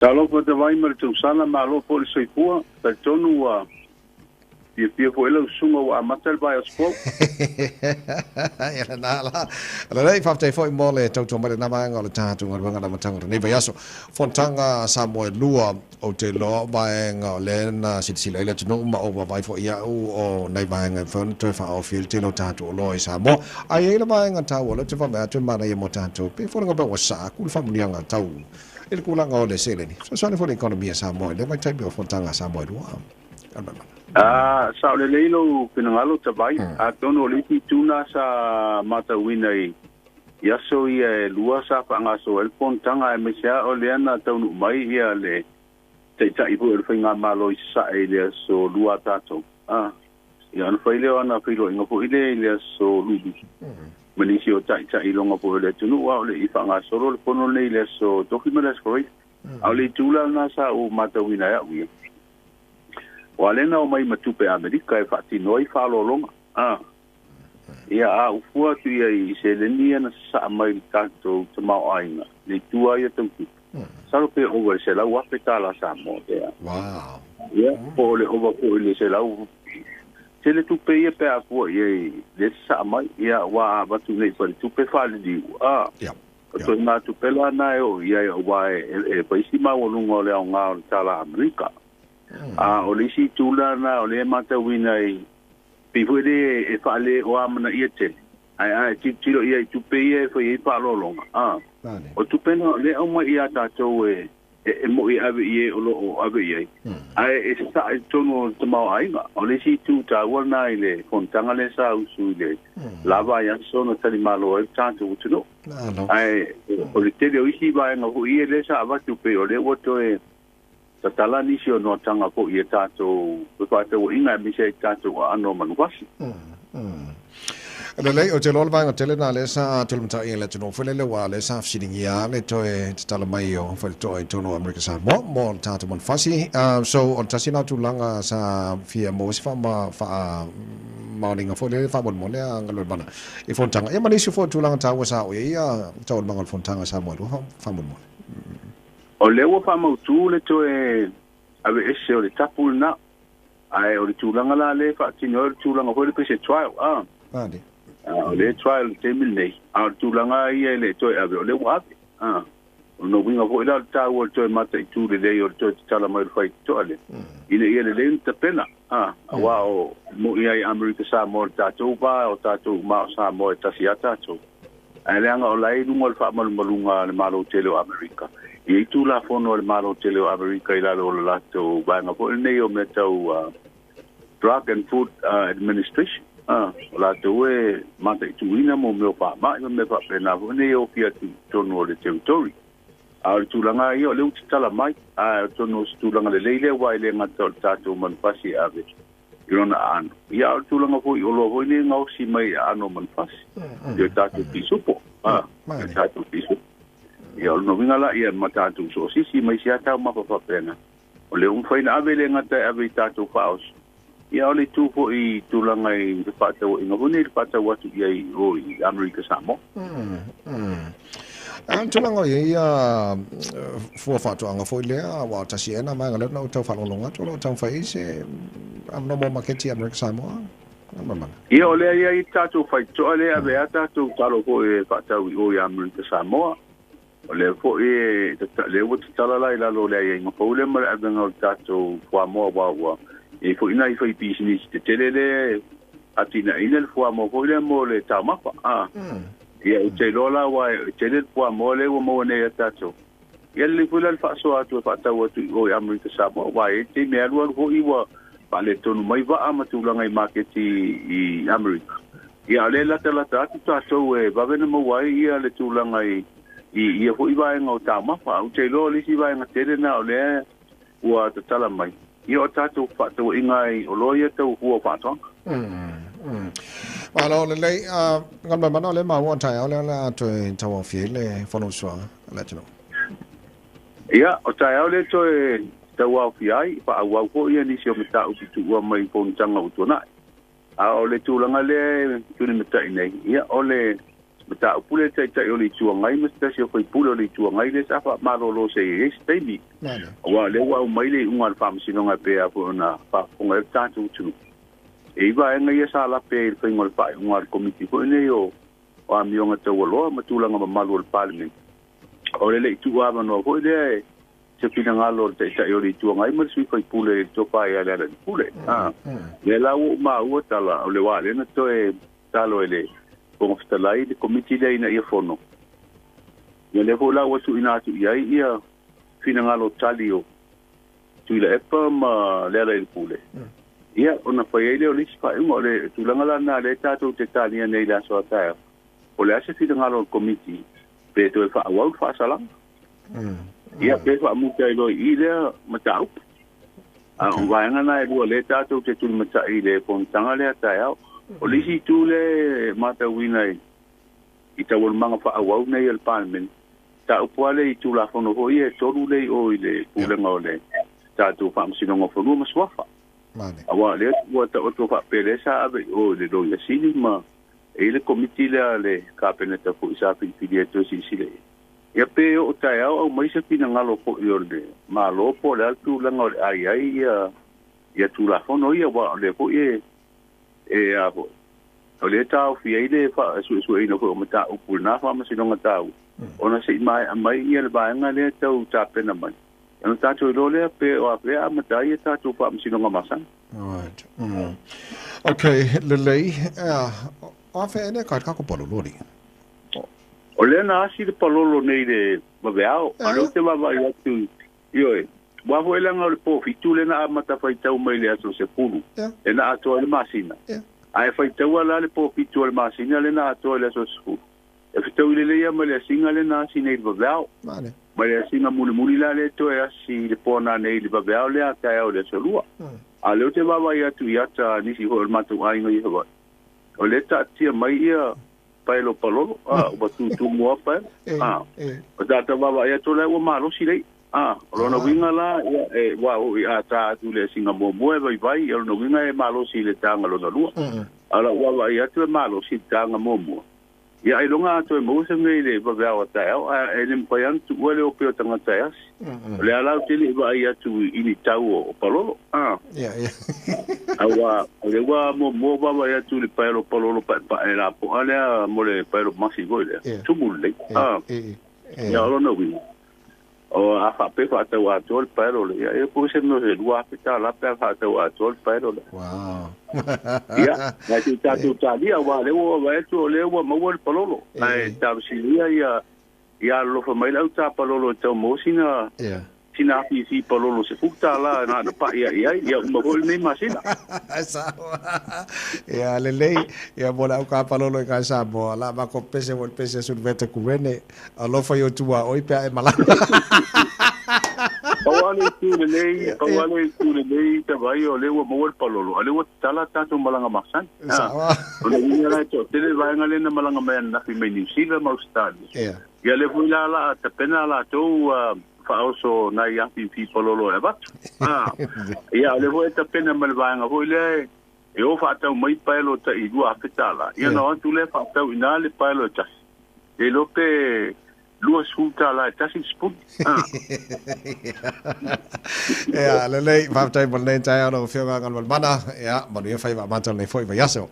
Talo ko te vai mer tu sala malo po se fu ta tonu wa pia po elo sunga wa matal ba spo ya na la nei fa te foi mole tau mai na mai ngol ta tu ngol ngala matang ni ba yaso fontanga sa mo lua o te lo ba ngol na sit sil ele tu ma o vai fo ia o nei ba ngai fon te fa o fil te no ta tu lo sa mo ai le ba ngai ta wo le te fa ma tu ma na mo ta tu pe fo ngol ba sa ku fa mu nga tau ele ku la ngol le sele ni so so ni fo economy sa mo le mai tai bi fontanga sa mo lua sa le leilo pinangalo tabai a tono liti tuna sa mata winai yaso ia lua sa pa ngaso el pontanga e mesia o le ana tonu mai ia le te tai pu el finga malo sa ele so lua tato ia no faile ona filo ingo pu ile ile so lubi menisio tai tai longa pu le tunu wa le ifa ngaso le pono le ile so document score au le tula na sa o mata winai a wi Walena o mai matupe Amerika e fati noi falo longa. Ia a ufua tu ia I selenia na sa mai tanto te mau ainga. Le tua ia tanku. Saro pe over se la wa petala sa mo te. Wow. Ia po le over po le se la u. Se le tu pe ia pe a po ia le sa mai ia wa batu nei pa tu pe fale di. Ja. So na tu pe la na o ia wa e pa isima o lungo le nga tala Amerika. O le si tula na o le mata winai pifuere e fale o amana iete ai tiro ia tupe ia foi pa lolonga o tupe no le o mai ia tato e mo ia ave ia o lo ave ia ai e sa tono tamo ai o le si tu ta wana ile fontanga le sa usu le lava ia sono tali malo e tanto utuno ai o le tele o isi ba nga ho ia le sa va tupe o le woto e Tatala nisi o no tanga po I tato pa te o inga mi se tato ano manuasi. Le o te lolva o tele na le sa tele mata I le tino fele le wa le sa fsiding ia le to e tala mai o fele to e tono America sa mo tato man fasi so on tasina tu langa sa fia mo si fa morning fo le fa bon mo le ngalo bana I fontanga e manisi fo tu langa ta wa sa o ia to mangal fontanga sa mo fa bon mo O lewa fa mau tu le to e ave ese o le tapu na ai o le tulanga la le fa tino le tulanga ho le pese trial o le trial te mil a tulanga ia le to ave o le wa o no winga ho ila ta o to mata tu le o to tala mai fa to ale ina ia le te pena wa o mo ia America sa mo tato ba o tato ma sa mo tasiata to ai le anga o lai lunga fa malunga le malo tele o America I tu la fono le malo tele o America I la lo lato banga po nei o metau Drug and Food Administration la to e mata tu ina mo me pa ma me pa pena po nei o pia tu tono le territory a tu langa I o le utala mai a tono tu langa le leile wa le ngata tato man pasi ave Irona ano ia tu langa po I o lo ho nei ngau si mai ano man pasi yo tato pisupo tato pisupo ia no vinga la ia mata tu so si mai sia ta ma pa pena o le un faina ave le ngata ave ta tu paus ia o le tu fo I tu langa I te pata o inga bone te pata watu ia I o I America samo tu langa ia fo fatu anga fo le wa ta siena ma ngalo no tau falonga to lo tau fai se am no mo maketi America samo ia o le ia I tatu fai to le ave ata tu talo ko e pata o I America samo le fo e le wo tala la ila lo le inga fo le ma anga tato fo mo wa e fo ina I fo business te tele atina ina fo mo le ta ma ia te lola wa te fo mo le wo mo ne tato ia le fo le fa so atu fa ta wo tu o America sa mo wa e te me alu fo I wa pa le tonu mai va ama tu langa I market I America ia le la tala tato tato e va vena mo wa ia le tu langa ia fo iba nga o tama fa o te lo li si ba nga tele na o le ua te tala mai ia o tatu fa to ingai o lo ia to ua fa to alo le le ngal ma no le ma won tai o le la to taw fi le fono so la tino ia o tai o le to taw fi ai fa wa ko ia ni si o meta o tu ua mai pon tanga o to na a o le tu langa le tu ni meta nei ia o le mata upule tai o le tua ngai mata se foi pulo le tua ngai le sa fa malolo se stemi wa le wa mai le unga fam sinonga pe a po na fa konga ta tu e va nga ia sa la pe foi ngol pa unga komiti ko ne yo wa mionga te wolo matulanga malu le parliament o le tu wa no ko le se pina ngalo te sa yo le tua ngai ma sui foi pule to pa ia le pule le la u ma u tala o le wa le na to e talo ele con stalai de komiti le ina ia fono ia le vola wa su ina tu ia fina ngalo talio tu le epa ma le le pule ia ona fa ile o lisi fa mo le tu langa la na le tato te tania nei la so ta o le ase fina ngalo komiti pe to fa wa fa sala ia pe fa mu kai lo ile matau on va ngana e le tato te tu mata ile pon tanga le ta ya o lisi tu le mata wina i ta wol manga fa wa nei el parliament ta upale i tu la fono ho ie toru le o ile pule ngole ta tu fa msino ngo fo no swafa mane awa le wa ta o fa pele sa ave o le do ya sini ma e le komiti le ka peneta fu sa fi to si si le ya pe o ta ya o mai se pina ngalo po yo le ma lo po le tu la ngole ai ya tu la fono ia wa le po e a po o le tau fi ile fa su ino ko mata o pulna fa ma sino ngata ona se mai ia le baanga le tau ta pena mai ana ta to le pe o pe a mata ia ta to fa ma sino ngamasan right okay le o fe ne ka ko polo lori o le na si de polo nei de babeao alo te baba ia tu io wa vo ele nga po fitu le na mata fa tau mai le aso se pulu e na ato le masina ai fa tau ala le po fitu le masina le na ato le aso se pulu e fitu le ia ma le singa le na sine de babeao vale ma le singa muli la le to e si le pona nei de babeao le ata o le solua ale te baba ia tu ia ta ni si ho matu ai ngai ho o le ta tia mai ia paelo palolo o tu mo pa o ta baba ia to le o malo si le rona winga la wa o ta tu le singa mo vai no winga e malo si le tanga lo lua ala wa ia tu malo si tanga mo ia ai longa to mo se ngai le ba wa ta e le mpoyan tu le o pe tanga ta le ala te le va ia tu ini tau o palolo awa le wa mo ba ia tu le paelo palolo pa era po ala mo le paelo masi go le tu mulle ia rona winga o a fa pe fa tau a tol pero le e po se no se lua pe ta la pe fa tau a tol pero le wow ya na ti ta tu ta dia wa le wo va tu le wo mo wo pololo ai ta si ia lo fa mai la ta pololo to mo sina sina si pololo se futa la na pa ia mo go ni masina sa ya le ya bola ka pololo ka sa bo la ba ko pese wo pese su vete ku rene a lo fa yo tu wa oi pe e mala Kawale tu le nei te vai o le wo mo pololo ale wo tala ta to malanga masan o le ni la to te le vai ngale na malanga me na fi me ni sila mo stadi ya le fu la te pena la to fa oso na ya fi pololo e bat ya le vo te pena me vai nga vo le e o fa ta mai paelo ta i dua fetala ya no tu le fa ta ina le paelo ta e lo pe Luas hulta la tasi spun. Ya, le vai tai bon le tai ano fio ngal mana ya, ma ni fai va mata nei foi va yaso.